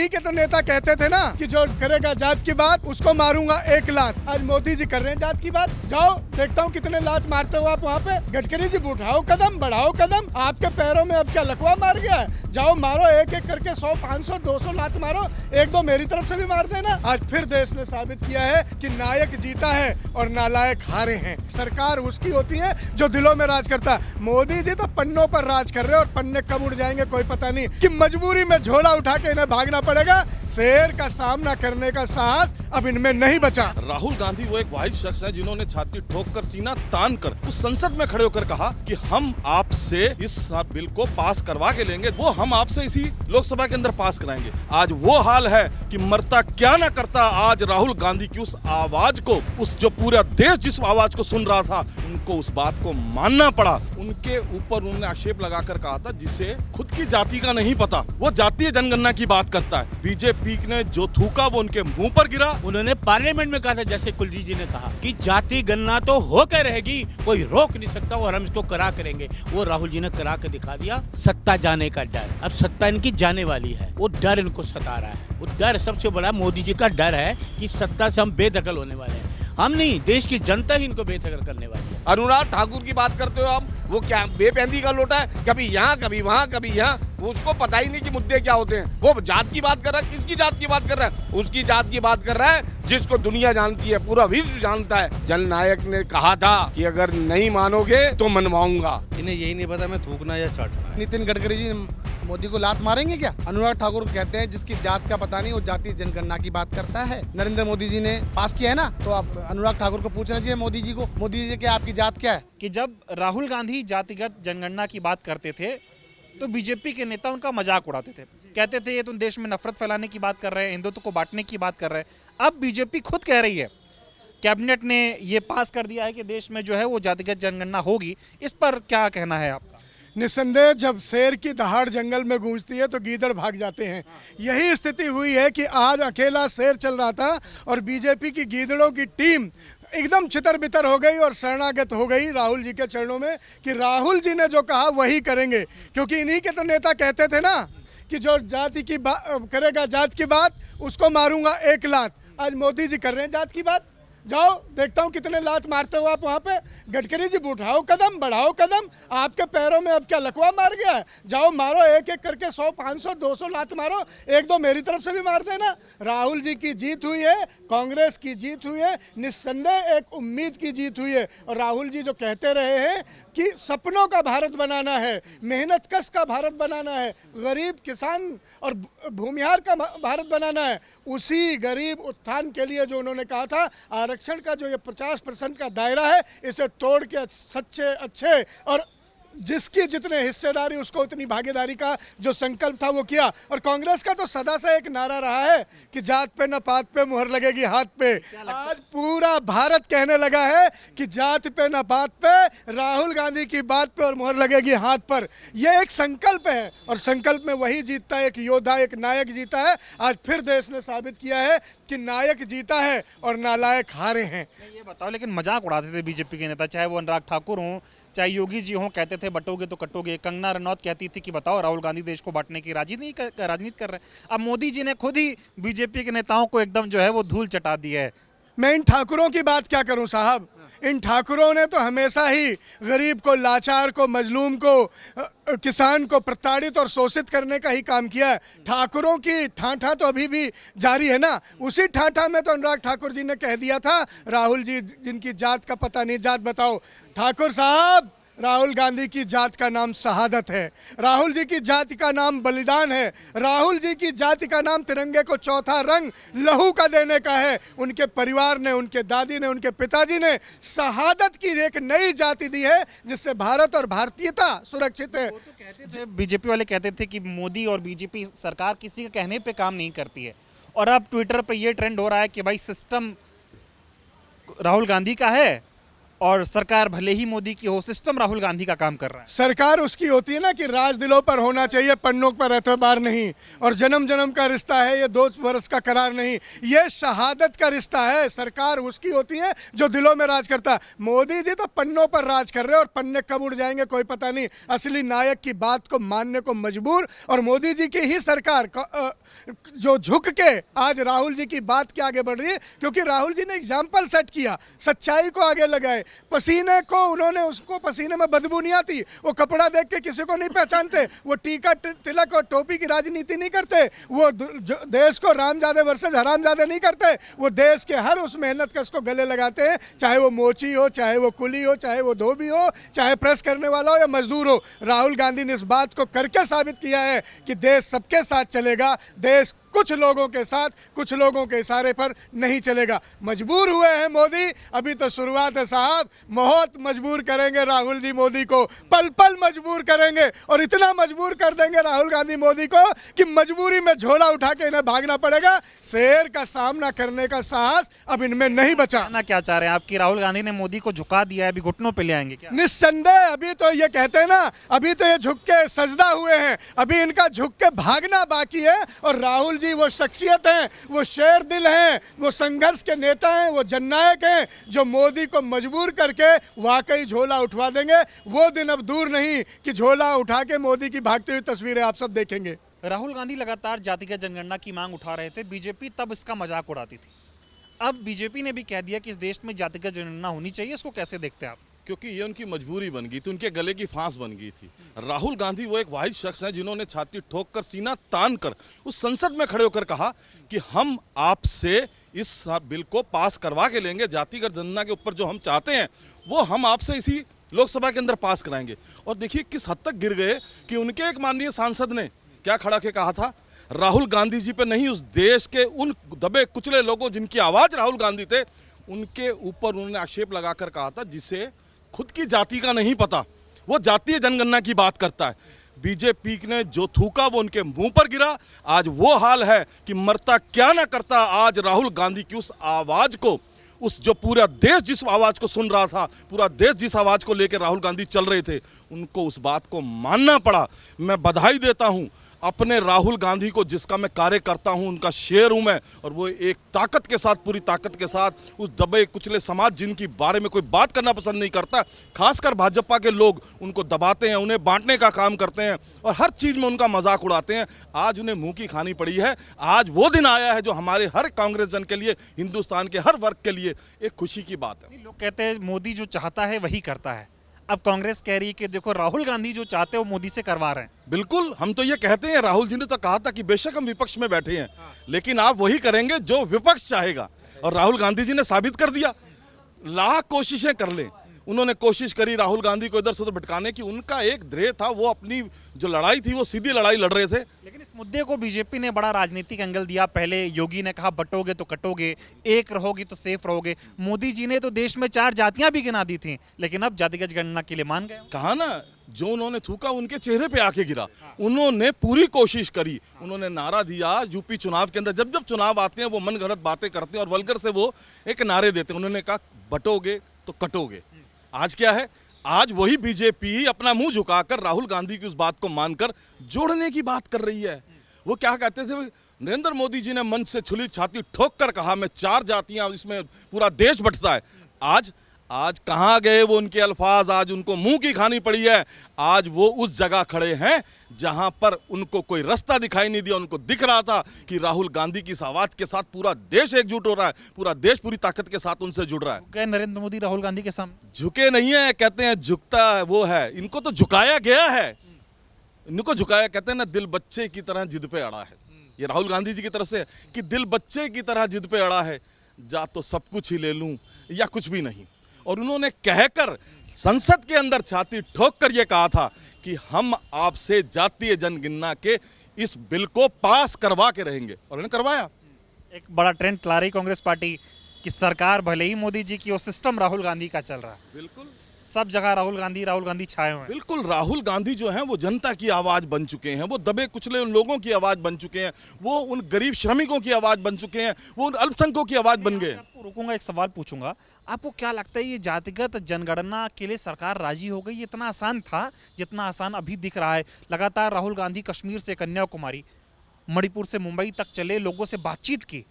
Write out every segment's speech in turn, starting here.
इन्हीं के तो नेता कहते थे ना कि जो करेगा जात की बात उसको मारूंगा 1 लात। आज मोदी जी कर रहे हैं जात की बात। जाओ देखता हूँ कितने लात मारते हो आप वहाँ पे। गडकरी जी उठाओ कदम, बढ़ाओ कदम। आपके पैरों में अब क्या लकवा मार गया है? जाओ मारो एक एक करके 100, 500, 200 लात मारो। 1-2 मेरी तरफ से भी मार देना। आज फिर देश ने साबित किया है कि नायक जीता है और नालायक हारे हैं। सरकार उसकी होती है जो दिलों में राज करता है। मोदी जी तो पन्नों पर राज कर रहे हैं और पन्ने कब उड़ जाएंगे कोई पता नहीं। कि मजबूरी में झोला उठा के इन्हें भागना पड़ेगा। शेर का सामना करने का साहस अब इनमें नहीं बचा। राहुल गांधी वो एक वाहिद शख्स है जिन्होंने छाती ठोक कर सीना तान कर उस संसद में खड़े होकर कहा कि हम आपसे इस बिल को पास करवा के लेंगे, वो हम आपसे इसी लोकसभा के अंदर पास कराएंगे। आज वो हाल है कि मरता क्या ना करता, आज राहुल गांधी की उस आवाज को, उस जो पूरा देश जिस आवाज को सुन रहा था, उनको उस बात को मानना पड़ा। उनके ऊपर उन्होंने आक्षेप लगाकर कहा था जिसे खुद की जाति का नहीं पता, वो जातीय जनगणना की बात करता है। बीजेपी ने जो थूका वो उनके मुंह पर गिरा। उन्होंने पार्लियामेंट में कहा था, जैसे कुलजीत जी ने कहा कि जाति गणना तो होकर रहेगी, कोई रोक नहीं सकता और हम इसको करा करेंगे। वो राहुल जी ने करा के दिखा दिया। सत्ता जाने का डर, अब सत्ता इनकी जाने वाली है, वो डर इनको सता रहा है। वो डर सबसे बड़ा मोदी जी का डर है कि सत्ता से हम बेदखल होने वाले हैं। हम नहीं, देश की जनता ही इनको बेदखल करने वाली है। अनुराग ठाकुर की बात करते हो आप, वो क्या बेपैंदी का लोटा है, कभी यहाँ कभी वहाँ कभी यहाँ, उसको पता ही नहीं कि मुद्दे क्या होते हैं। वो जात की बात कर रहा है, किसकी जात की बात कर रहा है? उसकी जात की बात कर रहा है जिसको दुनिया जानती है, पूरा विश्व जानता है। जननायक ने कहा था कि अगर नहीं मानोगे तो मनवाऊंगा। इन्हें यही नहीं पता मैं थूकना या चाटना। नितिन गडकरी जी मोदी को लात मारेंगे क्या? अनुराग ठाकुर कहते हैं जिसकी जात का पता नहीं वो जातीय जनगणना की बात करता है। नरेंद्र मोदी जी ने पास किया है ना, तो आप अनुराग ठाकुर को पूछना चाहिए मोदी जी को, मोदी जी क्या आपकी जात क्या है? कि जब राहुल गांधी जातिगत जनगणना की बात करते थे तो बीजेपी के नेता उनका मजाक उड़ाते थे, कहते थे ये तुम देश में नफरत फैलाने की बात कर रहे हैं, हिंदुत्व को बांटने की बात कर रहे हैं। अब बीजेपी खुद कह रही है, कैबिनेट ने ये पास कर दिया है कि देश में जो है वो जातिगत जनगणना होगी। इस पर क्या कहना है आपका? निस्संदेह जब शेर की दहाड़ जंगल में गूंजती है तो गीदड़ भाग जाते हैं। यही स्थिति हुई है कि आज अकेला शेर चल रहा था और बीजेपी की गीदड़ों की टीम एकदम छितर बितर हो गई और शरणागत हो गई राहुल जी के चरणों में कि राहुल जी ने जो कहा वही करेंगे। क्योंकि इन्हीं के तो नेता कहते थे ना कि जो जाति की करेगा जात की बात उसको मारूंगा 1 लात। आज मोदी जी कर रहे हैं जात की बात। जाओ देखता हूँ कितने लात मारते हो आप वहाँ पे। गडकरी जी उठाओ कदम, बढ़ाओ कदम। आपके पैरों में अब क्या लकवा मार गया है? जाओ मारो एक एक करके 100, 500, 200 लात मारो। 1-2 मेरी तरफ से भी मार देना। राहुल जी की जीत हुई है, कांग्रेस की जीत हुई है, निस्संदेह एक उम्मीद की जीत हुई है। और राहुल जी जो कहते रहे हैं कि सपनों का भारत बनाना है, मेहनतकश का भारत बनाना है, गरीब किसान और भूमिहार का भारत बनाना है, उसी गरीब उत्थान के लिए जो उन्होंने कहा था आरक्षण का जो ये 50% का दायरा है इसे तोड़ के सच्चे अच्छे और जिसकी जितने हिस्सेदारी उसको उतनी भागीदारी का जो संकल्प था वो किया। और कांग्रेस का तो सदा से एक नारा रहा है कि जात पे न पात पे मुहर लगेगी हाथ पे। आज पूरा भारत कहने लगा है कि जात पे न पात पे, राहुल गांधी की बात पे और मुहर लगेगी हाथ पर। ये एक संकल्प है और संकल्प में वही जीतता है, एक योद्धा, एक नायक जीता है। आज फिर देश ने साबित किया है कि नायक जीता है और नालायक हारे हैं। ये बताओ, लेकिन मजाक उड़ाते थे बीजेपी के नेता, चाहे वो अनुराग ठाकुर हों चाहे योगी जी हों, कहते थे बटोगे तो कटोगे। कंगना रनौत कहती थी कि बताओ राहुल गांधी देश को बांटने की राजनीति कर रहे हैं। अब मोदी जी ने खुद ही बीजेपी के नेताओं को एकदम जो है वो धूल चटा दी है। मैं इन ठाकुरों की बात क्या करूं साहब? इन ठाकुरों ने तो हमेशा ही गरीब को, लाचार को, मजलूम को, किसान को प्रताड़ित और शोषित करने का ही काम किया है। ठाकुरों की ठाठा तो अभी भी जारी है ना। उसी ठाठा में तो अनुराग ठाकुर जी ने कह दिया था राहुल जी जिनकी जात का पता नहीं, जात बताओ। ठाकुर साहब, राहुल गांधी की जात का नाम शहादत है, राहुल जी की जाति का नाम बलिदान है, राहुल जी की जाति का नाम तिरंगे को चौथा रंग लहू का देने का है। उनके परिवार ने, उनके दादी ने, उनके पिताजी ने शहादत की एक नई जाति दी है जिससे भारत और भारतीयता सुरक्षित है। वो तो कहते थे, बीजेपी वाले कहते थे कि मोदी और बीजेपी सरकार किसी के कहने पे काम नहीं करती है। और अब ट्विटर पे ये ट्रेंड हो रहा है कि भाई सिस्टम राहुल गांधी का है और सरकार भले ही मोदी की हो, सिस्टम राहुल गांधी का काम कर रहा है। सरकार उसकी होती है ना कि राज दिलों पर होना चाहिए, पन्नों पर एतबार नहीं। और जन्म जन्म का रिश्ता है ये, 2 वर्ष का करार नहीं, ये शहादत का रिश्ता है। सरकार उसकी होती है जो दिलों में राज करता है। मोदी जी तो पन्नों पर राज कर रहे हैं और पन्ने कब उड़ जाएंगे कोई पता नहीं। असली नायक की बात को मानने को मजबूर, और मोदी जी की ही सरकार जो झुक के आज राहुल जी की बात के आगे बढ़ रही है, क्योंकि राहुल जी ने एग्जाम्पल सेट किया, सच्चाई को आगे लगाए। पसीने को उन्होंने, उसको पसीने में बदबू नहीं आती, वो कपड़ा देख के किसी को नहीं पहचानते, वो टीका तिलक और टोपी की राजनीति नहीं करते, वो देश को रामजादे वर्सेस हरामजादे नहीं करते, वो देश के हर उस मेहनत कश को गले लगाते हैं, चाहे वो मोची हो, चाहे वो कुली हो, चाहे वो धोबी हो, चाहे प्रेस करने वाला हो या मजदूर हो। राहुल गांधी ने इस बात को करके साबित किया है कि देश सबके साथ चलेगा, देश कुछ लोगों के साथ, कुछ लोगों के इशारे पर नहीं चलेगा। मजबूर हुए हैं मोदी, अभी तो शुरुआत है साहब, बहुत मजबूर करेंगे राहुल जी मोदी को, पल पल मजबूर करेंगे, और इतना मजबूर कर देंगे राहुल गांधी मोदी को कि मजबूरी में झोला उठा के इन्हें भागना पड़ेगा। शेर का सामना करने का साहस अब इनमें नहीं बचा। ना क्या चाह रहे हैं आपकी, राहुल गांधी ने मोदी को झुका दिया है, अभी घुटनों पे ले आएंगे क्या? निस्संदेह, अभी तो ये कहते हैं ना, अभी तो ये झुक के सजदा हुए हैं, अभी इनका झुक के भागना बाकी है। और राहुल जी वो शख्सियत हैं, वो शेर दिल हैं, वो संघर्ष के नेता हैं, वो जननायक हैं, जो मोदी को मजबूर करके वाकई झोला उठवा देंगे। वो दिन अब दूर नहीं कि झोला उठा के मोदी की भागती हुई तस्वीरें आप सब देखेंगे। राहुल गांधी लगातार जातिगत जनगणना की मांग उठा रहे थे, बीजेपी तब इसका मजाक उड़ाती थी। अब बीजेपी ने भी कह दिया कि इस देश में जातिगत जनगणना होनी चाहिए, इसको कैसे देखते हैं आप? क्योंकि ये उनकी मजबूरी बन गई थी, उनके गले की फांस बन गई थी। राहुल गांधी वो एक वाहिद शख्स हैं जिन्होंने छाती ठोक कर, सीना तान कर उस संसद में खड़े होकर कहा कि हम आपसे इस बिल को पास करवा के लेंगे, जातिगत जनगणना के ऊपर जो हम चाहते हैं वो हम आपसे इसी लोकसभा के अंदर पास कराएंगे। और देखिए किस हद तक गिर गए कि उनके एक माननीय सांसद ने क्या खड़ा के कहा था, राहुल गांधी जी पे नहीं, उस देश के उन दबे कुचले लोगों जिनकी आवाज़ राहुल गांधी थे, उनके ऊपर उन्होंने आक्षेप लगाकर कहा था जिसे खुद की जाति का नहीं पता, वो जातीय जनगणना की बात करता है। बीजेपी ने जो थूका वो उनके मुंह पर गिरा। आज वो हाल है कि मरता क्या ना करता, आज राहुल गांधी की उस आवाज़ को, उस जो पूरा देश जिस आवाज़ को सुन रहा था, पूरा देश जिस आवाज़ को लेकर राहुल गांधी चल रहे थे, उनको उस बात को मानना पड़ा। मैं बधाई देता हूं अपने राहुल गांधी को, जिसका मैं कार्य करता हूं, उनका शेर हूं मैं, और वो एक ताकत के साथ, पूरी ताकत के साथ उस दबे कुचले समाज जिनकी बारे में कोई बात करना पसंद नहीं करता, खासकर भाजपा के लोग उनको दबाते हैं, उन्हें बांटने का काम करते हैं और हर चीज़ में उनका मजाक उड़ाते हैं, आज उन्हें मुंह की खानी पड़ी है। आज वो दिन आया है जो हमारे हर कांग्रेस जन के लिए, हिंदुस्तान के हर वर्ग के लिए एक खुशी की बात है। लोग कहते हैं मोदी जो चाहता है वही करता है, अब कांग्रेस कह रही है कि देखो राहुल गांधी जो चाहते हैं वो मोदी से करवा रहे हैं। बिल्कुल, हम तो ये कहते हैं, राहुल जी ने तो कहा था कि बेशक हम विपक्ष में बैठे हैं, लेकिन आप वही करेंगे जो विपक्ष चाहेगा, और राहुल गांधी जी ने साबित कर दिया। लाख कोशिशें कर लें, उन्होंने कोशिश करी राहुल गांधी को इधर से उधर भटकाने की, उनका एक ध्येय था, वो अपनी जो लड़ाई थी वो सीधी लड़ाई लड़ रहे थे। लेकिन इस मुद्दे को बीजेपी ने बड़ा राजनीतिक एंगल दिया। पहले योगी ने कहा बटोगे तो कटोगे, एक रहोगी तो सेफ रहोगे। मोदी जी ने तो देश में 4 जातियां भी गिना दी थी, लेकिन अब जातिगत गणना के लिए मान गए। कहा ना, जो उन्होंने थूका उनके चेहरे पे आके गिरा। उन्होंने पूरी कोशिश करी, उन्होंने नारा दिया यूपी चुनाव के अंदर, जब जब चुनाव आते हैं वो मन गढ़ंत बातें करते हैं और वल्गर से वो एक नारे देते हैं। उन्होंने कहा बटोगे तो कटोगे। आज क्या है, आज वही बीजेपी अपना मुंह झुकाकर राहुल गांधी की उस बात को मानकर जोड़ने की बात कर रही है। वो क्या कहते थे, नरेंद्र मोदी जी ने मंच से छुली छाती ठोक कर कहा मैं 4 जातियां, इसमें पूरा देश बंटता है। आज कहाँ गए वो उनके अल्फाज, आज उनको मुंह की खानी पड़ी है। आज वो उस जगह खड़े हैं जहां पर उनको कोई रास्ता दिखाई नहीं दिया। उनको दिख रहा था कि राहुल गांधी की इस आवाज के साथ पूरा देश एकजुट हो रहा है, पूरा देश पूरी ताकत के साथ उनसे जुड़ रहा है। क्या नरेंद्र मोदी राहुल गांधी के सामने झुके नहीं है, कहते हैं झुकता वो है, इनको तो झुकाया गया है। इनको झुकाया, कहते हैं ना, दिल बच्चे की तरह जिद पे अड़ा है। ये राहुल गांधी जी की तरफ से कि दिल बच्चे की तरह जिद पे अड़ा है, जा तो सब कुछ ही ले लूं या कुछ भी नहीं। और उन्होंने कहकर संसद के अंदर छाती ठोक कर यह कहा था कि हम आपसे जातीय जनगणना के इस बिल को पास करवा के रहेंगे, और उन्होंने करवाया। एक बड़ा ट्रेंड चला रही कांग्रेस पार्टी कि सरकार भले ही मोदी जी की, वो सिस्टम राहुल गांधी का चल रहा है, बिल्कुल सब जगह राहुल गांधी छाए हुए हैं। बिल्कुल। राहुल गांधी जो हैं वो जनता की आवाज बन चुके हैं, वो दबे कुचले उन लोगों की आवाज बन चुके हैं, वो उन गरीब श्रमिकों की आवाज बन चुके हैं, वो उन अल्पसंख्यकों की आवाज बन गए। आपको रुकूंगा, एक सवाल पूछूंगा, आपको क्या लगता है ये जातिगत जनगणना के लिए सरकार राजी हो गई? इतना आसान था जितना आसान अभी दिख रहा है? लगातार राहुल गांधी कश्मीर से कन्याकुमारी, मणिपुर से मुंबई तक चले, लोगों से बातचीत की,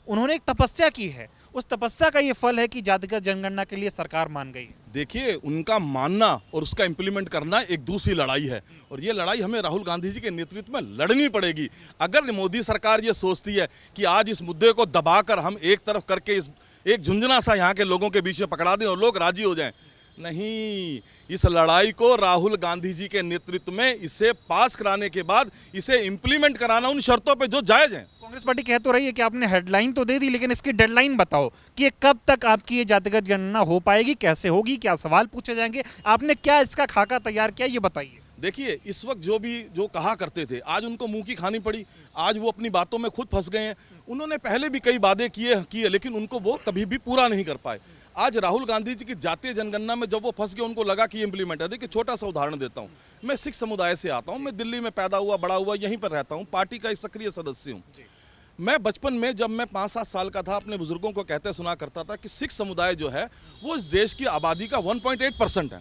उन्होंने एक तपस्या की है, उस तपस्या का ये फल है कि जातिगत जनगणना के लिए सरकार मान गई। देखिए, उनका मानना और उसका इम्प्लीमेंट करना एक दूसरी लड़ाई है, और ये लड़ाई हमें राहुल गांधी जी के नेतृत्व में लड़नी पड़ेगी। अगर मोदी सरकार ये सोचती है कि आज इस मुद्दे को दबाकर हम एक तरफ करके इस एक झुंझुना सा यहाँ के लोगों के बीच में पकड़ा दें और लोग राजी हो जाएं, नहीं, इस लड़ाई को राहुल गांधी जी के नेतृत्व में इसे पास कराने के बाद इसे इम्प्लीमेंट कराना उन शर्तों पे जो जायज हैं। कांग्रेस पार्टी कह तो रही है कि आपने हेडलाइन तो दे दी, लेकिन इसकी डेडलाइन बताओ कि ये कब तक आपकी ये जातिगत गणना हो पाएगी, कैसे होगी, क्या सवाल पूछे जाएंगे, आपने क्या इसका खाका तैयार किया, ये बताइए। देखिए, इस वक्त जो कहा करते थे, आज उनको मुंह की खानी पड़ी, आज वो अपनी बातों में खुद फंस गए हैं। उन्होंने पहले भी कई वादे किए लेकिन उनको वो कभी भी पूरा नहीं कर पाए। आज राहुल गांधी जी की जातीय जनगणना में जब वो फंस गए, उनको लगा कि ये इम्प्लीमेंट है। देखिए, छोटा सा उदाहरण देता हूँ, मैं सिख समुदाय से आता हूँ, मैं दिल्ली में पैदा हुआ बड़ा हुआ, यहीं पर रहता हूँ, पार्टी का एक सक्रिय सदस्य हूँ। मैं बचपन में जब मैं 5-7 साल का था, अपने बुजुर्गों को कहते सुना करता था कि सिख समुदाय जो है वो इस देश की आबादी का 1.8% है।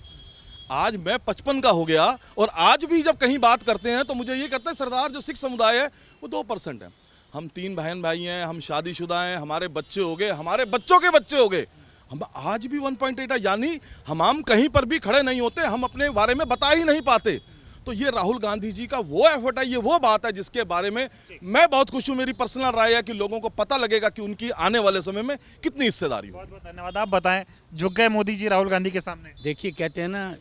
आज मैं 55 का हो गया और आज भी जब कहीं बात करते हैं तो मुझे ये कहते हैं, सरदार जो सिख समुदाय है वो 2% है। हम 3 बहन भाई हैं, हम शादीशुदा हैं, हमारे बच्चे हो गए, हमारे बच्चों के बच्चे हो गए, हम आज भी 1.8 है। यानी हम कहीं पर भी खड़े नहीं होते, हम अपने बारे में बता ही नहीं पाते। तो ये राहुल गांधी जी का वो एफर्ट है, ये वो बात है जिसके बारे में मैं बहुत खुश हूँ। मेरी पर्सनल राय है कि लोगों को पता लगेगा कि उनकी आने वाले समय में कितनी हिस्सेदारी हो। बहुत बहुत धन्यवाद। आप बताएं, झुक गए मोदी जी राहुल गांधी के सामने? देखिए, कहते हैं ना,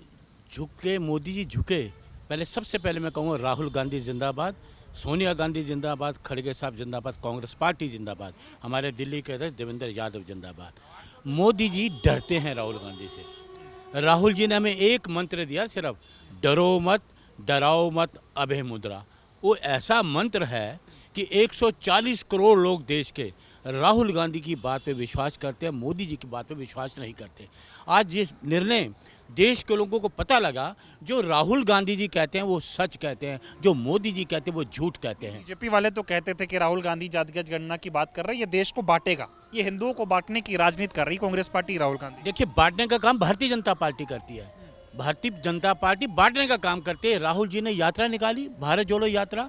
झुके मोदी जी झुके। पहले सबसे पहले मैं कहूँगा राहुल गांधी जिंदाबाद, सोनिया गांधी जिंदाबाद, खड़गे साहब जिंदाबाद, कांग्रेस पार्टी जिंदाबाद, हमारे दिल्ली के अध्यक्ष देवेंद्र यादव जिंदाबाद। मोदी जी डरते हैं राहुल गांधी से। राहुल जी ने हमें एक मंत्र दिया, सिर्फ डरो मत, डराओ मत, अभय मुद्रा। वो ऐसा मंत्र है कि 140 करोड़ लोग देश के राहुल गांधी की बात पे विश्वास करते हैं, मोदी जी की बात पे विश्वास नहीं करते। आज जिस निर्णय देश के लोगों को पता लगा, जो राहुल गांधी जी कहते हैं वो सच कहते हैं, जो मोदी जी कहते हैं वो झूठ कहते हैं। बीजेपी वाले तो कहते थे कि राहुल गांधी जातिगत गणना की बात कर रहे हैं, ये देश को बांटेगा, ये हिंदुओं को बांटने की राजनीति कर रही कांग्रेस पार्टी, राहुल गांधी। देखिए, बांटने का काम भारतीय जनता पार्टी करती है, भारतीय जनता पार्टी बांटने का काम करती है। राहुल जी ने यात्रा निकाली, भारत जोड़ो यात्रा।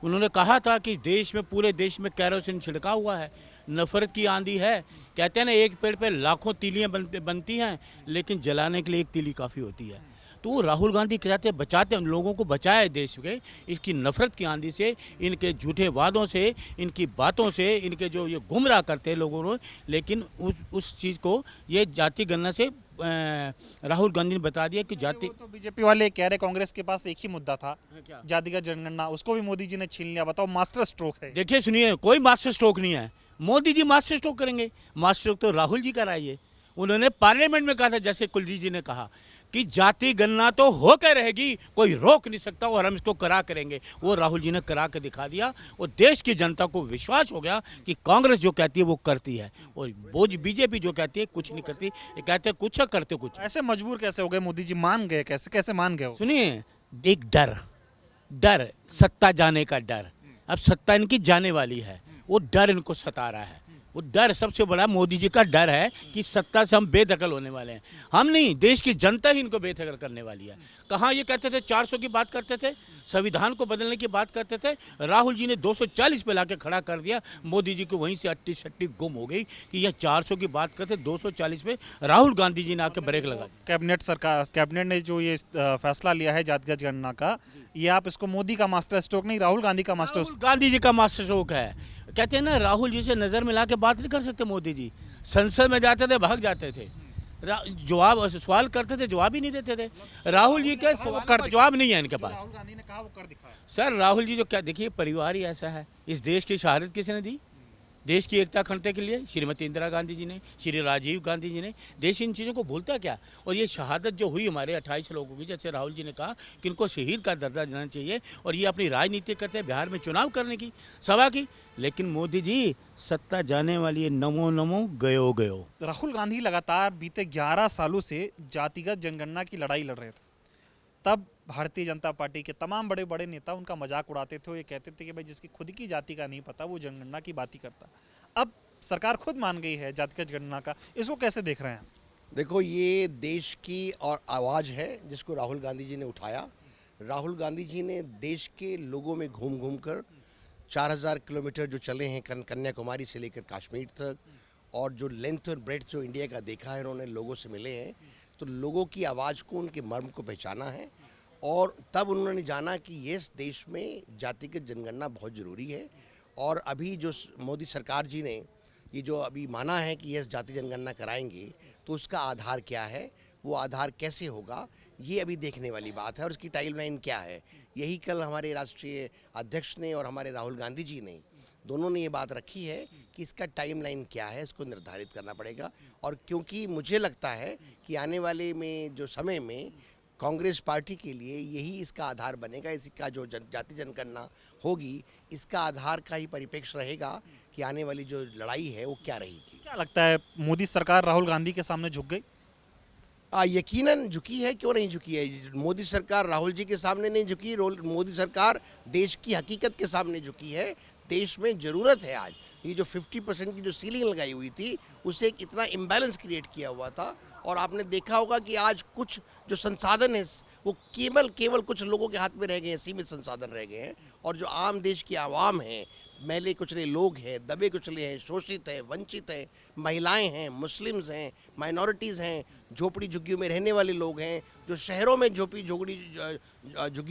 उन्होंने कहा था कि देश में, पूरे देश में कैरोसिन छिड़का हुआ है, नफरत की आंधी है। कहते हैं ना, एक पेड़ पे लाखों तीलियां बनती हैं, लेकिन जलाने के लिए एक तीली काफ़ी होती है। तो वो राहुल गांधी कहते हैं बचाते हैं, लोगों को बचाए देश के इसकी नफरत की आंधी से, इनके झूठे वादों से, इनकी बातों से, इनके जो ये गुमराह करते हैं लोगों को। लेकिन उस चीज़ को ये जाति गणना से राहुल गांधी ने बता दिया कि जाति। तो बीजेपी वाले कह रहे कांग्रेस के पास एक ही मुद्दा था, जातिगत जनगणना, उसको भी मोदी जी ने छीन लिया। बताओ, मास्टर स्ट्रोक है। देखिए, सुनिए, कोई मास्टर स्ट्रोक नहीं है। मोदी जी मास्टर स्ट्रोक करेंगे? मास्टर स्ट्रोक तो राहुल जी कराइए। उन्होंने पार्लियामेंट में कहा था, जैसे कुलजीत जी ने कहा कि जाति गणना तो होकर रहेगी, कोई रोक नहीं सकता और हम इसको करा करेंगे। वो राहुल जी ने करा के दिखा दिया और देश की जनता को विश्वास हो गया कि कांग्रेस जो कहती है वो करती है, और वो बीजेपी जो कहती है कुछ नहीं करती। ये कहते हैं कुछ है, करते कुछ। ऐसे मजबूर कैसे हो गए मोदी जी? मान गए कैसे? कैसे मान गए? सुनिए, एक डर, सत्ता जाने का डर। अब सत्ता इनकी जाने वाली है, वो डर इनको सता रहा है। वो डर सबसे बड़ा मोदी जी का डर है कि सत्ता से हम बेदखल होने वाले हैं। हम नहीं, देश की जनता ही इनको बेदखल करने वाली है। कहाँ ये कहते थे 400 की बात करते थे, संविधान को बदलने की बात करते थे, राहुल जी ने 240 पे लाके खड़ा कर दिया। मोदी जी को वहीं से अट्टी सट्टी गुम हो गई कि यह 400 की बात करते, 240 पे राहुल गांधी जी ने आके ब्रेक लगा दिया। कैबिनेट ने जो ये फैसला लिया है जातिगत गणना का, ये आप इसको मोदी का मास्टर स्ट्रोक नहीं, राहुल गांधी का मास्टर राहुल गांधी जी का मास्टर स्ट्रोक है। कहते हैं ना, राहुल जी से नजर मिला के बात नहीं कर सकते मोदी जी। संसद में जाते थे, भाग जाते थे, जवाब सवाल करते थे, जवाब ही नहीं देते थे। राहुल जी के सवाल का जवाब नहीं है इनके पास। राहुल गांधी ने कहा वो कर दिखाया। सर, राहुल जी जो क्या, देखिए, परिवार ही ऐसा है। इस देश की शहादत किसने दी? देश की एकता अखंडता के लिए श्रीमती इंदिरा गांधी जी ने, श्री राजीव गांधी जी ने, देश इन चीज़ों को भूलता क्या। और ये शहादत जो हुई हमारे 28 लोगों की, जैसे राहुल जी ने कहा कि इनको शहीद का दर्जा देना चाहिए, और ये अपनी राजनीति करते हैं बिहार में चुनाव करने की, सभा की। लेकिन मोदी जी, सत्ता जाने वाली है, नमो नमो गयो गयो। राहुल गांधी लगातार बीते 11 सालों से जातिगत जनगणना की लड़ाई लड़ रहे थे। तब भारतीय जनता पार्टी के तमाम बड़े बड़े नेता उनका मजाक उड़ाते थे। ये कहते थे कि भाई जिसकी खुद की जाति का नहीं पता वो जनगणना की बात ही करता। अब सरकार खुद मान गई है जातिगत जनगणना का, इसको कैसे देख रहे हैं? देखो, ये देश की और आवाज़ है जिसको राहुल गांधी जी ने उठाया। राहुल गांधी जी ने देश के लोगों में घूम घूम कर 4000 किलोमीटर जो चले हैं कन्याकुमारी से लेकर कश्मीर तक, और जो लेंथ और ब्रेथ जो इंडिया का देखा है, उन्होंने लोगों से मिले हैं, तो लोगों की आवाज़ को, उनके मर्म को पहचाना है। और तब उन्होंने जाना कि इस देश में जातिगत जनगणना बहुत ज़रूरी है। और अभी जो मोदी सरकार जी ने ये जो अभी माना है कि यस जाति जनगणना कराएंगे, तो उसका आधार क्या है, वो आधार कैसे होगा, ये अभी देखने वाली बात है। और उसकी टाइमलाइन क्या है, यही कल हमारे राष्ट्रीय अध्यक्ष ने और हमारे राहुल गांधी जी ने, दोनों ने ये बात रखी है कि इसका टाइमलाइन क्या है, इसको निर्धारित करना पड़ेगा। और क्योंकि मुझे लगता है कि आने वाले में जो समय में कांग्रेस पार्टी के लिए यही इसका आधार बनेगा, इसका जो जाति जनगणना होगी, इसका आधार का ही परिप्रेक्ष्य रहेगा कि आने वाली जो लड़ाई है वो क्या रहेगी। क्या लगता है, मोदी सरकार राहुल गांधी के सामने झुक गई? यकीनन झुकी है, क्यों नहीं झुकी है। मोदी सरकार राहुल जी के सामने नहीं झुकी, मोदी सरकार देश की हकीकत के सामने झुकी है। देश में ज़रूरत है आज, ये जो 50% की जो सीलिंग लगाई हुई थी, उससे एक इतना इम्बैलेंस क्रिएट किया हुआ था। और आपने देखा होगा कि आज कुछ जो संसाधन है वो केवल कुछ लोगों के हाथ में रह गए हैं, सीमित संसाधन रह गए हैं। और जो आम देश की आवाम है, मैले कुचले लोग हैं, दबे कुचले हैं, शोषित हैं, वंचित हैं, महिलाएं हैं, मुस्लिम्स हैं, माइनॉरिटीज़ हैं, झोपड़ी झुग्गियों में रहने वाले लोग हैं, जो शहरों में झुग्गी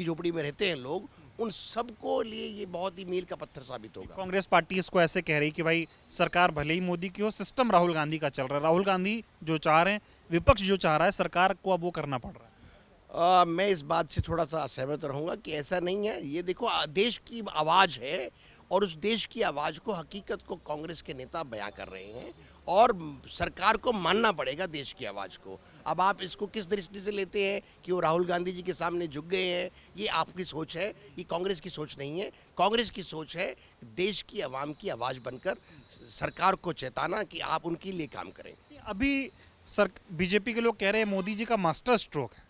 झोपड़ी में रहते हैं लोग, उन सबको लिए ये बहुत ही मील का पत्थर साबित होगा। कांग्रेस पार्टी इसको ऐसे कह रही कि भाई सरकार भले ही मोदी की हो, सिस्टम राहुल गांधी का चल रहा है। राहुल गांधी जो चाह रहे हैं, विपक्ष जो चाह रहा है, सरकार को अब वो करना पड़ रहा है। मैं इस बात से थोड़ा सा असहमत रहूँगा कि ऐसा नहीं है। ये देखो, देश की आवाज़ है, और उस देश की आवाज़ को, हकीकत को कांग्रेस के नेता बयां कर रहे हैं, और सरकार को मानना पड़ेगा देश की आवाज़ को। अब आप इसको किस दृष्टि से लेते हैं कि वो राहुल गांधी जी के सामने झुक गए हैं, ये आपकी सोच है, ये कांग्रेस की सोच नहीं है। कांग्रेस की सोच है देश की आवाम की आवाज़ बनकर सरकार को चेताना कि आप उनके लिए काम करें। अभी बीजेपी के लोग कह रहे हैं मोदी जी का मास्टर स्ट्रोक है।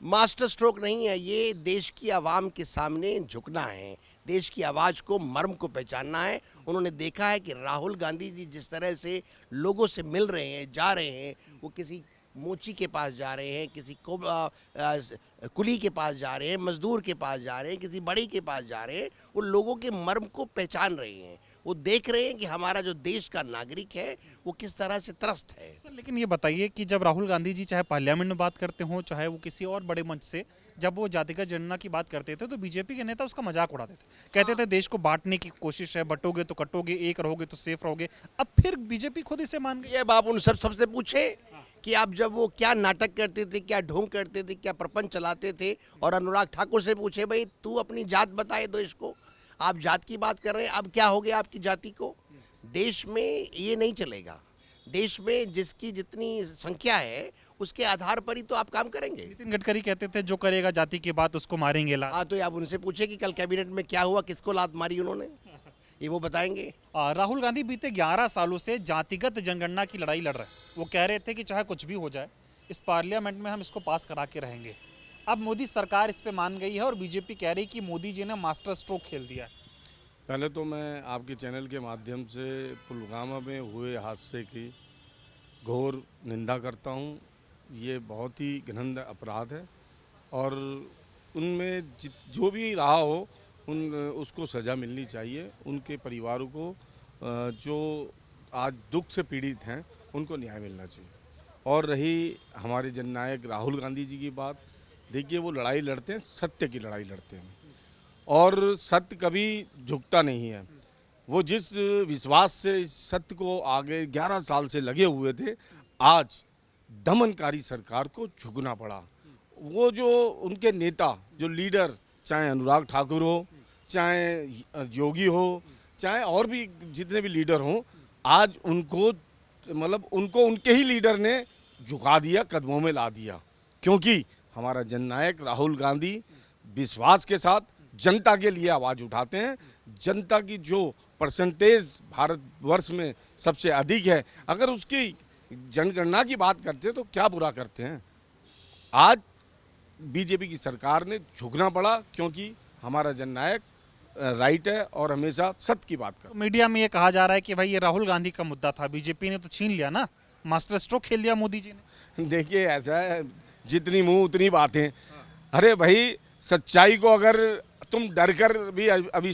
मास्टर स्ट्रोक नहीं है, ये देश की आवाम के सामने झुकना है, देश की आवाज़ को, मर्म को पहचानना है। उन्होंने देखा है कि राहुल गांधी जी जिस तरह से लोगों से मिल रहे हैं, जा रहे हैं, वो किसी मोची के पास जा रहे हैं, किसी कुली के पास जा रहे हैं, मजदूर के पास जा रहे हैं, किसी बड़ी के पास जा रहे हैं, वो लोगों के मर्म को पहचान रहे हैं। वो देख रहे हैं कि हमारा जो देश का नागरिक है वो किस तरह से त्रस्त है। सर, लेकिन ये बताइए कि जब राहुल गांधी जी चाहे पार्लियामेंट में बात करते हो, चाहे वो किसी और बड़े मंच से जब वो जातिगत जनगणना की बात करते थे, तो बीजेपी के नेता उसका मजाक उड़ाते थे, कहते थे देश को बांटने की कोशिश है, बटोगे तो कटोगे, एक रहोगे तो सेफ रहोगे। अब फिर बीजेपी खुद इसे मान गई। ये आप उन सबसे पूछे कि आप जब वो क्या नाटक करते थे, क्या ढोंग करते थे, क्या प्रपंच चलाते थे, और अनुराग ठाकुर से पूछे भाई तू अपनी जात बताए देश को। आप जात की बात कर रहे हैं, अब क्या हो गया आपकी जाति को? देश में ये नहीं चलेगा। देश में जिसकी जितनी संख्या है उसके आधार पर ही तो आप काम करेंगे। नितिन गडकरी कहते थे जो करेगा जाति की बात उसको मारेंगे लात। हाँ, तो आप उनसे पूछे कि कल कैबिनेट में क्या हुआ, किसको लात मारी उन्होंने, ये वो बताएंगे। राहुल गांधी बीते 11 सालों से जातिगत जनगणना की लड़ाई लड़ रहे हैं। वो कह रहे थे कि चाहे कुछ भी हो जाए, इस पार्लियामेंट में हम इसको पास करा के रहेंगे। अब मोदी सरकार इस पे मान गई है और बीजेपी कह रही कि मोदी जी ने मास्टर स्ट्रोक खेल दिया है। पहले तो मैं आपके चैनल के माध्यम से पुलवामा में हुए हादसे की घोर निंदा करता हूँ। ये बहुत ही घिनौना अपराध है, और उनमें जो भी रहा हो उसको सज़ा मिलनी चाहिए। उनके परिवारों को जो आज दुख से पीड़ित हैं उनको न्याय मिलना चाहिए। और रही हमारे जननायक राहुल गांधी जी की बात, देखिए वो लड़ाई लड़ते हैं, सत्य की लड़ाई लड़ते हैं, और सत्य कभी झुकता नहीं है। वो जिस विश्वास से इस सत्य को आगे 11 साल से लगे हुए थे, आज दमनकारी सरकार को झुकना पड़ा। वो जो उनके नेता, जो लीडर, चाहे अनुराग ठाकुर हो, चाहे योगी हो, चाहे और भी जितने भी लीडर हों, आज उनको मतलब उनको उनके ही लीडर ने झुका दिया, कदमों में ला दिया। क्योंकि हमारा जननायक राहुल गांधी विश्वास के साथ जनता के लिए आवाज़ उठाते हैं। जनता की जो परसेंटेज भारतवर्ष में सबसे अधिक है, अगर उसकी जनगणना की बात करते हैं तो क्या बुरा करते हैं। आज बीजेपी की सरकार ने झुकना पड़ा, क्योंकि हमारा जननायक राइट है और हमेशा सत्य की बात कर। मीडिया में ये कहा जा रहा है कि भाई ये राहुल गांधी का मुद्दा था, बीजेपी ने तो छीन लिया ना, मास्टर स्ट्रोक खेल दिया मोदी जी ने। देखिए ऐसा है, जितनी मुंह उतनी बातें। अरे भाई, सच्चाई को अगर तुम डर कर भी अभी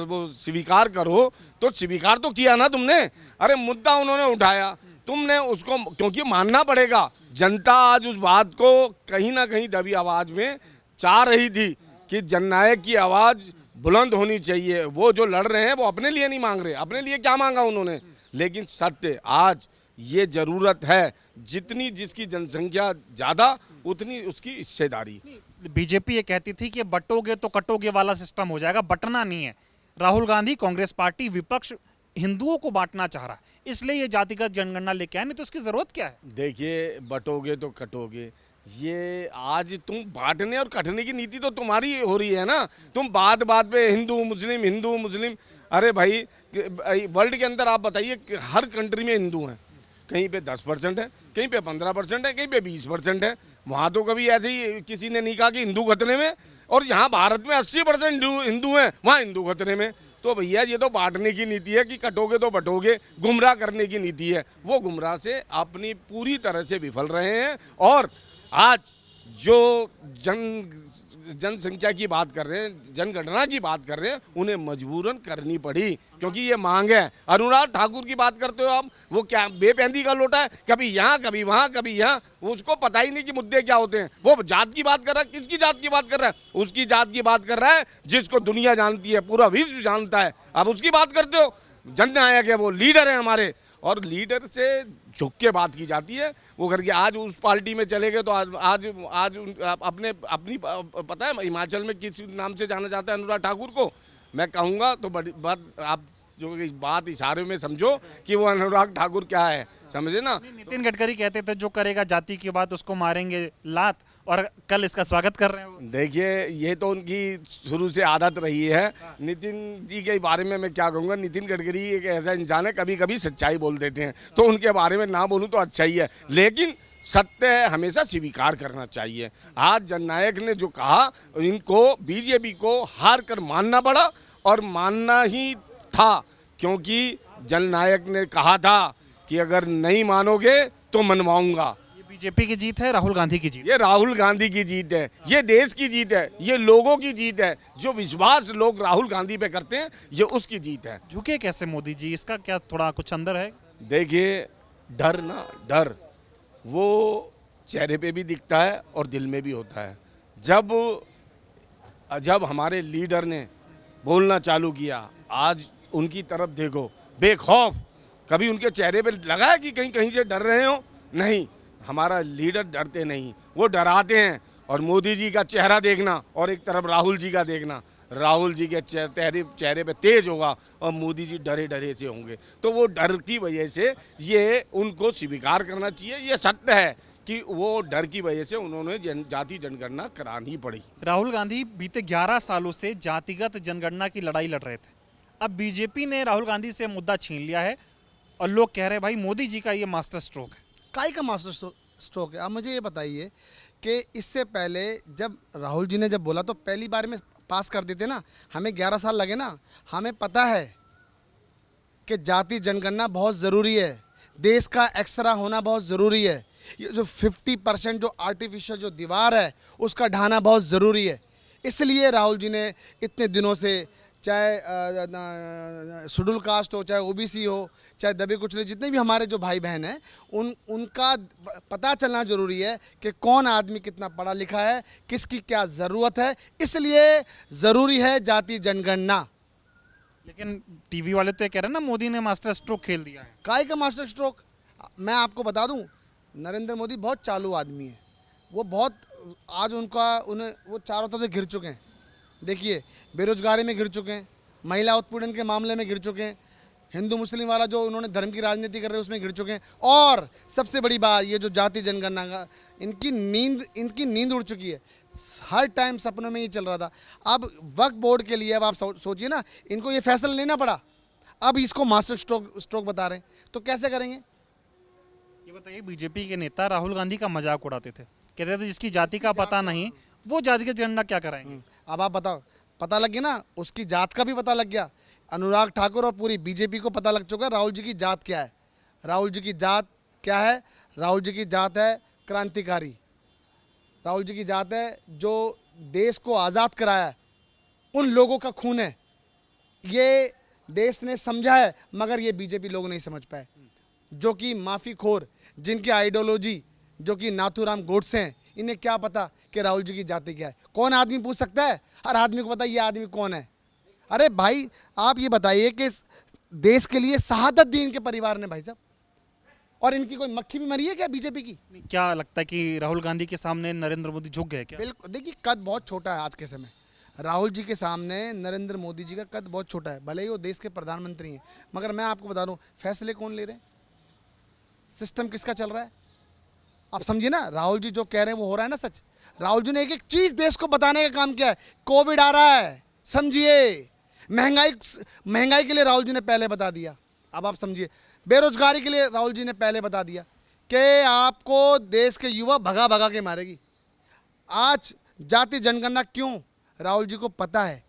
वो स्वीकार करो तो स्वीकार तो किया ना तुमने। अरे मुद्दा उन्होंने उठाया, तुमने उसको, क्योंकि मानना पड़ेगा, जनता आज उस बात को कहीं ना कहीं दबी आवाज में चाह रही थी कि जननायक की आवाज बुलंद होनी चाहिए। वो जो लड़ रहे हैं वो अपने लिए नहीं मांग रहे, अपने लिए क्या मांगा उन्होंने, लेकिन सत्य आज ये जरूरत है, जितनी जिसकी जनसंख्या ज़्यादा उतनी उसकी हिस्सेदारी। बीजेपी ये कहती थी कि बटोगे तो कटोगे वाला सिस्टम हो जाएगा, बटना नहीं है। राहुल गांधी, कांग्रेस पार्टी, विपक्ष हिंदुओं को बांटना चाह रहा है, इसलिए ये जातिगत जनगणना लेके आए, नहीं तो उसकी जरूरत क्या है। देखिए, बटोगे तो कटोगे, ये आज तुम बांटने और कटने की नीति तो तुम्हारी हो रही है ना। तुम बात बात पे हिंदू मुस्लिम। अरे भाई, वर्ल्ड के अंदर आप बताइए, हर कंट्री में हिंदू हैं, कहीं पे 10% है, कहीं पे 15% है, कहीं पे 20% है। वहाँ तो कभी ऐसे ही किसी ने नहीं कहा कि हिंदू खतरे में, और यहाँ भारत में 80% हिंदू हैं, वहाँ हिंदू खतरे में। तो भैया ये तो बांटने की नीति है कि कटोगे तो बटोगे, गुमराह करने की नीति है। वो गुमराह से अपनी पूरी तरह से विफल रहे हैं। और आज जो जनसंख्या की बात कर रहे हैं, जनगणना की बात कर रहे हैं, उन्हें मजबूरन करनी पड़ी, क्योंकि ये मांग है। अनुराग ठाकुर की बात करते हो आप, वो क्या बेपैंदी का लोटा है, कभी यहाँ कभी वहाँ कभी यहाँ, उसको पता ही नहीं कि मुद्दे क्या होते हैं। वो जात की बात कर रहा है, किसकी जात की बात कर रहा है? उसकी जात की बात कर रहा है जिसको दुनिया जानती है, पूरा विश्व जानता है। अब उसकी बात करते हो। जननायक है, वो लीडर है हमारे, और लीडर से झुक के बात की जाती है। वो करके आज उस पार्टी में चले गए तो आज अपनी पता है हिमाचल में किस नाम से जाना जाता है अनुराग ठाकुर को? मैं कहूँगा तो बड़ी बात, आप जो इस बात इशारे में समझो कि वो अनुराग ठाकुर क्या है, समझे ना। नितिन गडकरी कहते थे जो करेगा जाति की बात उसको मारेंगे लात, और कल इसका स्वागत कर रहे हैं वो। देखिए, ये तो उनकी शुरू से आदत रही है। नितिन जी के बारे में मैं क्या कहूँगा, नितिन गडकरी एक ऐसा इंसान है, कभी कभी सच्चाई बोल देते हैं, तो उनके बारे में ना बोलूँ तो अच्छा ही है, लेकिन सत्य है हमेशा स्वीकार करना चाहिए। आज जननायक ने जो कहा, इनको बीजेपी को हार कर मानना पड़ा, और मानना ही था, क्योंकि जननायक ने कहा था कि अगर नहीं मानोगे तो मनवाऊंगा। ये बीजेपी की जीत है, राहुल गांधी की जीत? ये राहुल गांधी की जीत है, ये देश की जीत है, ये लोगों की जीत है। जो विश्वास लोग राहुल गांधी पे करते हैं, ये उसकी जीत है। झुके कैसे मोदी जी, इसका क्या थोड़ा कुछ अंदर है? देखिए, डर वो चेहरे पे भी दिखता है और दिल में भी होता है। जब हमारे लीडर ने बोलना चालू किया, आज उनकी तरफ देखो, बेखौफ। कभी उनके चेहरे पे लगा है कि कहीं से डर रहे हो? नहीं, हमारा लीडर डरते नहीं, वो डराते हैं। और मोदी जी का चेहरा देखना और एक तरफ राहुल जी का देखना, राहुल जी के चेहरे पे तेज होगा और मोदी जी डरे डरे से होंगे। तो वो डर की वजह से ये उनको स्वीकार करना चाहिए। ये सत्य है कि वो डर की वजह से उन्होंने जाति जनगणना करानी पड़ी। राहुल गांधी बीते 11 सालों से जातिगत जनगणना की लड़ाई लड़ रहे थे। अब बीजेपी ने राहुल गांधी से मुद्दा छीन लिया है, और लोग कह रहे हैं भाई मोदी जी का ये मास्टर स्ट्रोक है। काय का मास्टर स्ट्रोक है? आप मुझे ये बताइए कि इससे पहले जब राहुल जी ने जब बोला तो पहली बार में पास कर देते ना। हमें 11 साल लगे ना। हमें पता है कि जाति जनगणना बहुत ज़रूरी है, देश का एक्सरा होना बहुत ज़रूरी है। ये जो 50% जो आर्टिफिशियल जो दीवार है उसका ढाना बहुत ज़रूरी है। इसलिए राहुल जी ने इतने दिनों से, चाहे शेड्यूल कास्ट हो, चाहे ओबीसी हो, चाहे दबे कुचले जितने भी हमारे जो भाई बहन हैं, उनका पता चलना ज़रूरी है कि कौन आदमी कितना पढ़ा लिखा है, किसकी क्या ज़रूरत है। इसलिए ज़रूरी है जाति जनगणना। लेकिन टीवी वाले तो ये कह रहे हैं ना मोदी ने मास्टर स्ट्रोक खेल दिया है। काय का मास्टर स्ट्रोक? मैं आपको बता दूं, नरेंद्र मोदी बहुत चालू आदमी है। वो बहुत, आज वो चारों तरफ से घिर चुके हैं। देखिए, बेरोजगारी में घिर चुके हैं, महिला उत्पीड़न के मामले में गिर चुके हैं, हिंदू मुस्लिम वाला जो उन्होंने धर्म की राजनीति कर रहे हैं उसमें गिर चुके हैं, और सबसे बड़ी बात ये जो जाति जनगणना का इनकी नींद उड़ चुकी है। हर टाइम सपनों में ही चल रहा था। अब वक्फ बोर्ड के लिए अब आप सोचिए ना, इनको ये फैसला लेना पड़ा, अब इसको मास्टर स्ट्रोक बता रहे हैं, तो कैसे करेंगे? ये बताइए, बीजेपी के नेता राहुल गांधी का मजाक उड़ाते थे, कहते थे जिसकी जाति का पता नहीं वो जातिगत जनगणना क्या कराएंगे। अब आप बताओ, पता लग गया ना, उसकी जात का भी पता लग गया। अनुराग ठाकुर और पूरी बीजेपी को पता लग चुका है राहुल जी की जात क्या है। राहुल जी की जात क्या है? राहुल जी की जात है क्रांतिकारी। राहुल जी की जात है जो देश को आज़ाद कराया है, उन लोगों का खून है। ये देश ने समझा है, मगर ये बीजेपी लोग नहीं समझ पाए, जो कि माफ़ी खोर, जिनकी आइडियोलॉजी जो कि नाथूराम गोडसे हैं, इन्हें क्या पता कि राहुल जी की जाति क्या है? कौन आदमी पूछ सकता है? हर आदमी को पता है ये आदमी कौन है। अरे भाई, आप ये बताइए कि देश के लिए शहादत दी इनके परिवार ने भाई साहब, और इनकी कोई मक्खी भी मरी है क्या बीजेपी की? क्या लगता है कि राहुल गांधी के सामने नरेंद्र मोदी झुक गए क्या? बिल्कुल, देखिए कद बहुत छोटा है आज के समय। राहुल जी के सामने नरेंद्र मोदी जी का कद बहुत छोटा है, भले ही वो देश के प्रधानमंत्री हैं, मगर मैं आपको बता दूं, फैसले कौन ले रहे हैं? सिस्टम किसका चल रहा है? आप समझिए ना, राहुल जी जो कह रहे हैं वो हो रहा है ना सच। राहुल जी ने एक एक चीज़ देश को बताने का काम किया है। कोविड आ रहा है, समझिए। महंगाई के लिए राहुल जी ने पहले बता दिया, अब आप समझिए। बेरोजगारी के लिए राहुल जी ने पहले बता दिया कि आपको देश के युवा भगा भगा के मारेगी। आज जाति जनगणना क्यों? राहुल जी को पता है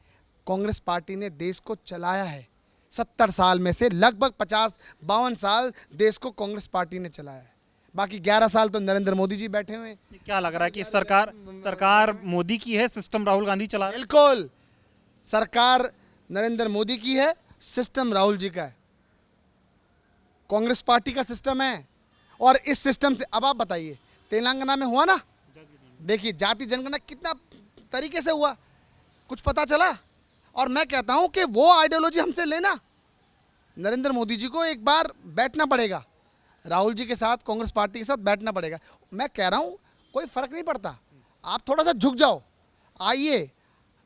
कांग्रेस पार्टी ने देश को चलाया है। 70 साल में से लगभग 50-52 साल देश को कांग्रेस पार्टी ने चलाया है, बाकी 11 साल तो नरेंद्र मोदी जी बैठे हुए हैं। क्या लग रहा है कि सरकार मोदी की है, सिस्टम राहुल गांधी चला रहे हैं? बिल्कुल, सरकार नरेंद्र मोदी की है, सिस्टम राहुल जी का है, कांग्रेस पार्टी का सिस्टम है। और इस सिस्टम से अब आप बताइए, तेलंगाना में हुआ ना, देखिए जाति जनगणना कितना तरीके से हुआ, कुछ पता चला? और मैं कहता हूं कि वो आइडियोलॉजी हमसे लेना, नरेंद्र मोदी जी को एक बार बैठना पड़ेगा, राहुल जी के साथ, कांग्रेस पार्टी के साथ बैठना पड़ेगा। मैं कह रहा हूं कोई फ़र्क नहीं पड़ता, आप थोड़ा सा झुक जाओ, आइए।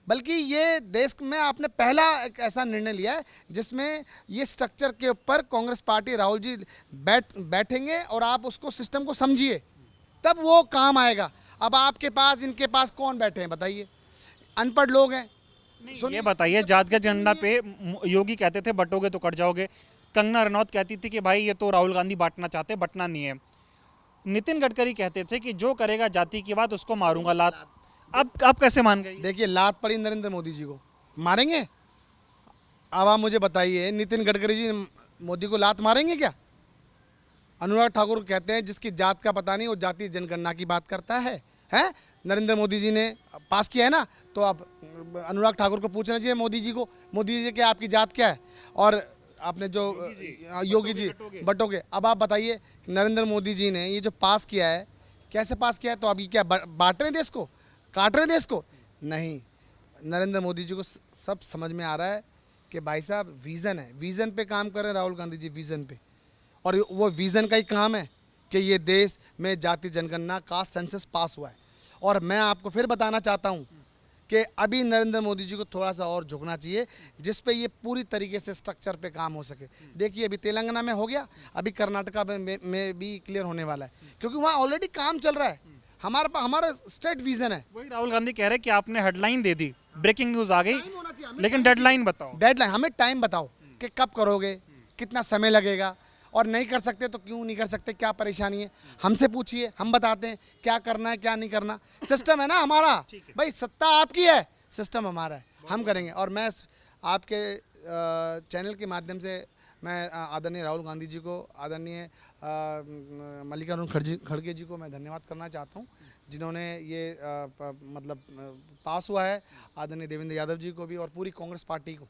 बल्कि ये देश में आपने पहला एक ऐसा निर्णय लिया है जिसमें ये स्ट्रक्चर के ऊपर कांग्रेस पार्टी, राहुल जी बैठेंगे और आप उसको सिस्टम को समझिए, तब वो काम आएगा। अब आपके पास, इनके पास कौन बैठे हैं बताइए? अनपढ़ लोग हैं। ये बताइए, जातिगत जनगणना पे योगी कहते थे बटोगे तो कट जाओगे, कंगना रनौत कहती थी कि भाई ये तो राहुल गांधी बांटना चाहते, बंटना नहीं है। नितिन गडकरी कहते थे कि जो करेगा जाति की बात उसको मारूंगा लात। अब आप कैसे मान गए? देखिए, लात पड़ी नरेंद्र मोदी जी को, मारेंगे? अब आप मुझे बताइए, नितिन गडकरी जी मोदी को लात मारेंगे क्या? अनुराग ठाकुर कहते हैं जिसकी जात का पता नहीं वो जाति जनगणना की बात करता है। नरेंद्र मोदी जी ने पास किया है ना, तो आप अनुराग ठाकुर को पूछना चाहिए मोदी जी को, मोदी जी के आपकी जात क्या है? और आपने जो योगी जी बटोगे। अब आप बताइए, नरेंद्र मोदी जी ने ये जो पास किया है, कैसे पास किया है? तो अभी क्या बांट रहे हैं देश को, काट रहे हैं देश को? नहीं, नरेंद्र मोदी जी को सब समझ में आ रहा है कि भाई साहब विज़न है, विज़न पे काम कर रहे हैं राहुल गांधी जी, विज़न पे। और वो विज़न का ही काम है कि ये देश में जाति जनगणना का सेंसस पास हुआ है। और मैं आपको फिर बताना चाहता हूँ कि अभी नरेंद्र मोदी जी को थोड़ा सा और झुकना चाहिए, जिस पे ये पूरी तरीके से स्ट्रक्चर पे काम हो सके। देखिए, अभी तेलंगाना में हो गया, अभी कर्नाटका में भी क्लियर होने वाला है, क्योंकि वहाँ ऑलरेडी काम चल रहा है। हमारा स्टेट विजन है। वही राहुल गांधी कह रहे हैं कि आपने हेडलाइन दे दी, ब्रेकिंग न्यूज आ गई, लेकिन डेडलाइन बताओ। डेडलाइन हमें टाइम बताओ कि कब करोगे, कितना समय लगेगा, और नहीं कर सकते तो क्यों नहीं कर सकते, क्या परेशानी है, हमसे पूछिए, हम बताते हैं क्या करना है क्या नहीं करना। सिस्टम है ना हमारा, भाई सत्ता आपकी है, सिस्टम हमारा है, हम करेंगे। और मैं आपके चैनल के माध्यम से मैं आदरणीय राहुल गांधी जी को, आदरणीय मल्लिकार्जुन खड़गे जी को मैं धन्यवाद करना चाहता हूँ, जिन्होंने ये मतलब पास हुआ है। आदरणीय देवेंद्र यादव जी को भी और पूरी कांग्रेस पार्टी को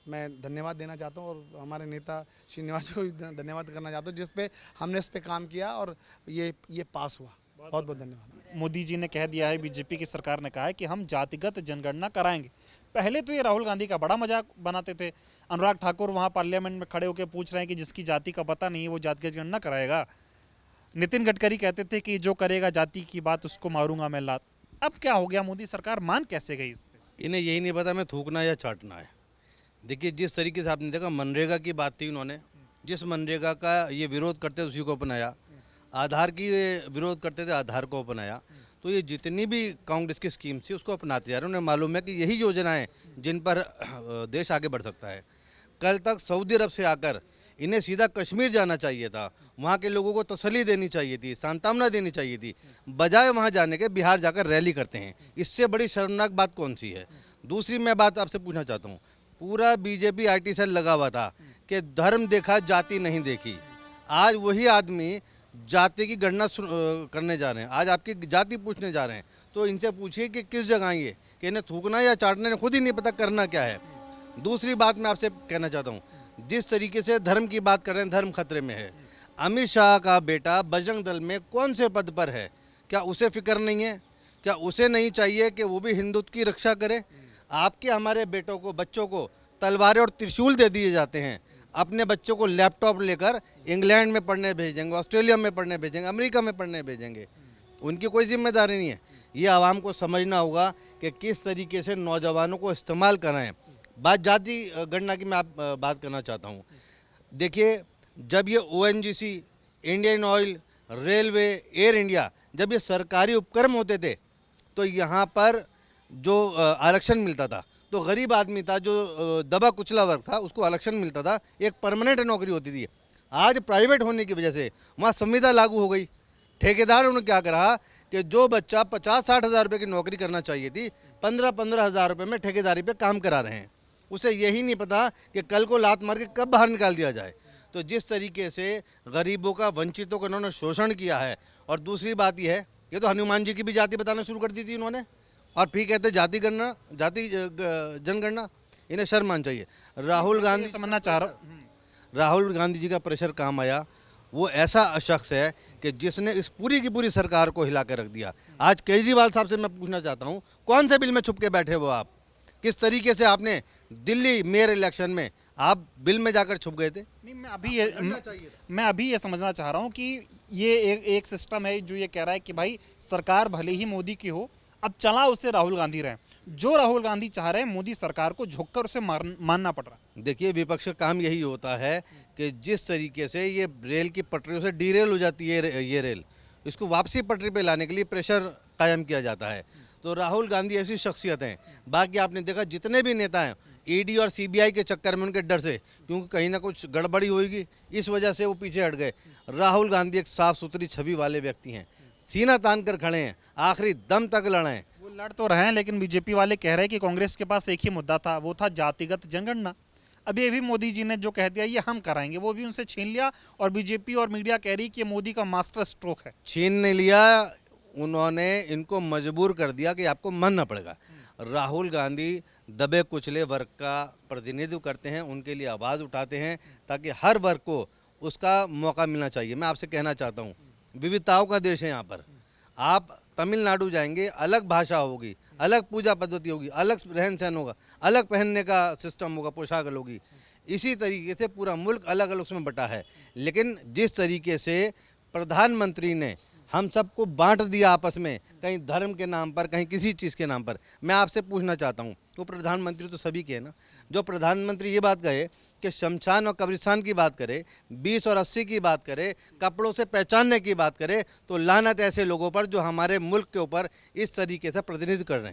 मैं धन्यवाद देना चाहता हूँ, और हमारे नेता श्रीनिवास जी को भी धन्यवाद करना चाहता हूँ, जिस पे हमने इस पे काम किया और ये पास हुआ। बहुत बहुत धन्यवाद। मोदी जी ने कह दिया है, बीजेपी की सरकार ने कहा है कि हम जातिगत जनगणना कराएंगे। पहले तो ये राहुल गांधी का बड़ा मजाक बनाते थे। अनुराग ठाकुर वहाँ पार्लियामेंट में खड़े होकर पूछ रहे हैं कि जिसकी जाति का पता नहीं है वो जातिगत जनगणना कराएगा। नितिन गडकरी कहते थे कि जो करेगा जाति की बात उसको मारूंगा मैं लात। अब क्या हो गया, मोदी सरकार मान कैसे गई इस पे? इन्हें यही नहीं पता मैं थूकना या चाटना है। देखिए, जिस तरीके से आपने देखा मनरेगा की बात थी, उन्होंने जिस मनरेगा का ये विरोध करते थे उसी को अपनाया, आधार की विरोध करते थे आधार को अपनाया। तो ये जितनी भी कांग्रेस की स्कीम थी उसको अपनाते जा रहे हैं। उन्हें मालूम है कि यही योजनाएं जिन पर देश आगे बढ़ सकता है। कल तक सऊदी अरब से आकर इन्हें सीधा कश्मीर जाना चाहिए था, वहाँ के लोगों को तसल्ली देनी चाहिए थी, सांत्वना देनी चाहिए थी, बजाय वहाँ जाने के बिहार जाकर रैली करते हैं। इससे बड़ी शर्मनाक बात कौन सी है। दूसरी मैं बात आपसे पूछना चाहता हूँ, पूरा बीजेपी IT सेल लगा हुआ था कि धर्म देखा जाति नहीं देखी। आज वही आदमी जाति की गणना करने जा रहे हैं, आज आपकी जाति पूछने जा रहे हैं। तो इनसे पूछिए कि किस जगह ये कि इन्हें थूकना या चाटने खुद ही नहीं पता करना क्या है। दूसरी बात मैं आपसे कहना चाहता हूँ, जिस तरीके से धर्म की बात कर रहे हैं, धर्म खतरे में है। अमित शाह का बेटा बजरंग दल में कौन से पद पर है, क्या उसे फिक्र नहीं है? क्या उसे नहीं चाहिए कि वो भी हिंदुत्व की रक्षा करे? आपके हमारे बेटों को, बच्चों को तलवारें और त्रिशूल दे दिए जाते हैं। अपने बच्चों को लैपटॉप लेकर इंग्लैंड में पढ़ने भेजेंगे, ऑस्ट्रेलिया में पढ़ने भेजेंगे, अमेरिका में पढ़ने भेजेंगे। उनकी कोई जिम्मेदारी नहीं है। ये आवाम को समझना होगा कि किस तरीके से नौजवानों को इस्तेमाल कर रहे हैं। बात जाति गणना की मैं बात करना चाहता हूँ। देखिए, जब ये ONGC, Indian oil, railway, air India, जब ये सरकारी उपक्रम होते थे तो यहाँ पर जो आरक्षण मिलता था, तो गरीब आदमी था, जो दबा कुचला वर्ग था, उसको आरक्षण मिलता था, एक परमानेंट नौकरी होती थी। आज प्राइवेट होने की वजह से वहाँ संविदा लागू हो गई। ठेकेदारों ने क्या करा कि जो बच्चा 50-60 हज़ार रुपये की नौकरी करना चाहिए थी, 15-15 हज़ार रुपये में ठेकेदारी पे काम करा रहे हैं। उसे यही नहीं पता कि कल को लात मार के कब बाहर निकाल दिया जाए। तो जिस तरीके से गरीबों का, वंचितों का इन्होंने शोषण किया है। और दूसरी बात यह है, ये तो हनुमान जी की भी जाति बताना शुरू कर दी थी इन्होंने, और फिर कहते जाति गणना, जाति जनगणना। इन्हें शर्म आनी चाहिए। राहुल गांधी, समझना चाह रहा हूँ, राहुल गांधी जी का प्रेशर काम आया। वो ऐसा शख्स है कि जिसने इस पूरी की पूरी सरकार को हिला कर रख दिया। आज केजरीवाल साहब से मैं पूछना चाहता हूँ, कौन से बिल में छुप के बैठे हो आप? किस तरीके से आपने दिल्ली मेयर इलेक्शन में आप बिल में जाकर छुप गए थे? नहीं, मैं अभी ये समझना चाह रहा हूँ कि ये एक सिस्टम है जो ये कह रहा है कि भाई सरकार भले ही मोदी की हो, अब चला उससे राहुल गांधी रहे। जो राहुल गांधी चाह रहे हैं, मोदी सरकार को झुककर उसे मानना पड़ रहा है। देखिए, विपक्ष का काम यही होता है कि जिस तरीके से ये रेल की पटरियों से डीरेल हो जाती है ये रेल, इसको वापसी पटरी पे लाने के लिए प्रेशर कायम किया जाता है। तो राहुल गांधी ऐसी शख्सियत हैं। बाकी आपने देखा जितने भी नेता हैं, ED और CBI के चक्कर में, उनके डर से, क्योंकि कहीं ना कुछ गड़बड़ी होगी, इस वजह से वो पीछे हट गए। राहुल गांधी एक साफ सुथरी छवि वाले व्यक्ति हैं, सीना तान कर खड़े हैं, आखिरी दम तक लड़े हैं। वो लड़ तो रहे हैं, लेकिन बीजेपी वाले कह रहे हैं कि कांग्रेस के पास एक ही मुद्दा था, वो था जातिगत जनगणना। अब ये भी मोदी जी ने जो कह दिया ये हम कराएंगे, वो भी उनसे छीन लिया। और बीजेपी और मीडिया कह रही कि ये मोदी का मास्टर स्ट्रोक है। छीन नहीं लिया, उन्होंने इनको मजबूर कर दिया कि आपको मानना पड़ेगा। राहुल गांधी दबे कुचले वर्ग का प्रतिनिधित्व करते हैं, उनके लिए आवाज़ उठाते हैं ताकि हर वर्ग को उसका मौका मिलना चाहिए। मैं आपसे कहना चाहता हूँ, विविधताओं का देश है यहाँ पर। आप तमिलनाडु जाएंगे, अलग भाषा होगी, अलग पूजा पद्धति होगी, अलग रहन सहन होगा, अलग पहनने का सिस्टम होगा, पोशाक होगी। इसी तरीके से पूरा मुल्क अलग अलग उसमें बटा है। लेकिन जिस तरीके से प्रधानमंत्री ने हम सबको बांट दिया आपस में, कहीं धर्म के नाम पर, कहीं किसी चीज़ के नाम पर, मैं आपसे पूछना चाहता हूँ, वो प्रधानमंत्री तो सभी के हैं ना। जो प्रधानमंत्री ये बात कहे कि शमशान और कब्रिस्तान की बात करे, 20 और 80 की बात करे, कपड़ों से पहचानने की बात करे, तो लानत ऐसे लोगों पर जो हमारे मुल्क के ऊपर इस तरीके से प्रतिनिधित्व कर रहे हैं।